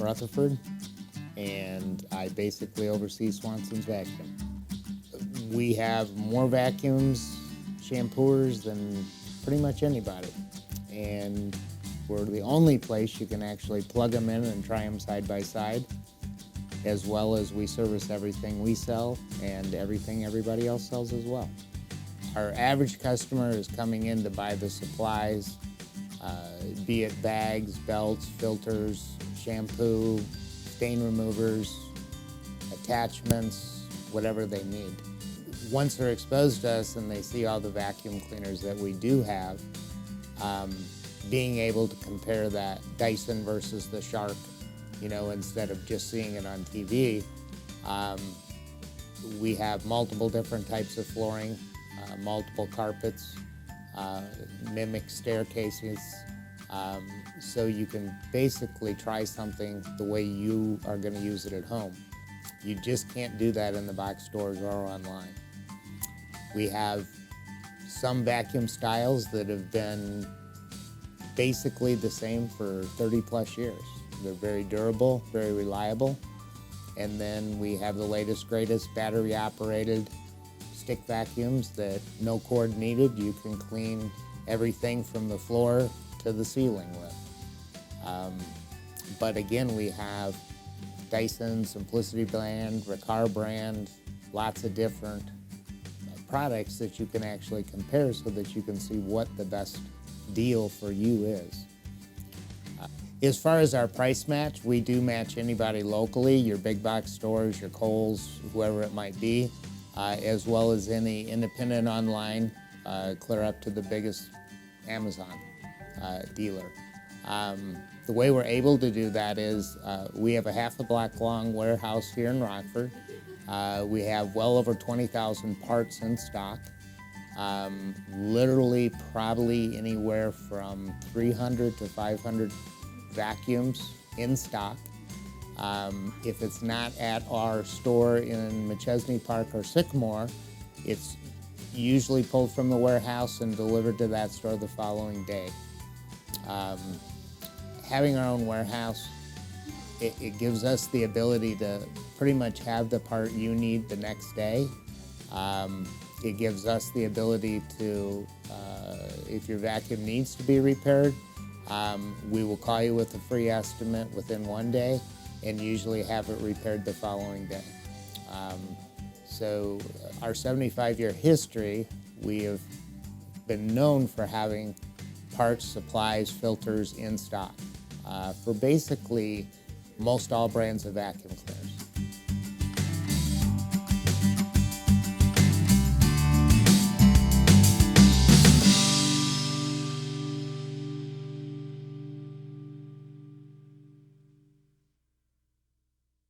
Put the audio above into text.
Rutherford, and I basically oversee Swanson's vacuum. We have more vacuums, shampooers than pretty much anybody, and we're the only place you can actually plug them in and try them side by side, as well as we service everything we sell and everything everybody else sells as well. Our average customer is coming in to buy the supplies, be it bags, belts, filters, shampoo, stain removers, attachments, whatever they need. Once they're exposed to us and they see all the vacuum cleaners that we do have, being able to compare that Dyson versus the Shark, instead of just seeing it on TV, we have multiple different types of flooring, multiple carpets, mimic staircases, so you can basically try something the way you are going to use it at home. You just can't do that in the box stores or online. We have some vacuum styles that have been basically the same for 30 plus years. They're very durable, very reliable. And then we have the latest, greatest battery operated stick vacuums that no cord needed. You can clean everything from the floor to the ceiling with. But again, we have Dyson, Simplicity brand, Riccar brand, lots of different products that you can actually compare so that you can see what the best deal for you is. As far as our price match, we do match anybody locally, your big box stores, your Kohl's, whoever it might be, as well as any independent online, clear up to the biggest Amazon dealer. The way we're able to do that is we have a half a block long warehouse here in Rockford. We have well over 20,000 parts in stock. Literally probably anywhere from 300 to 500 vacuums in stock. If it's not at our store in McChesney Park or Sycamore, it's usually pulled from the warehouse and delivered to that store the following day. Having our own warehouse, it gives us the ability to pretty much have the part you need the next day. It gives us the ability to, if your vacuum needs to be repaired, we will call you with a free estimate within one day and usually have it repaired the following day. So our 75-year history, we have been known for having parts, supplies, filters in stock for basically most all brands of vacuum cleaners.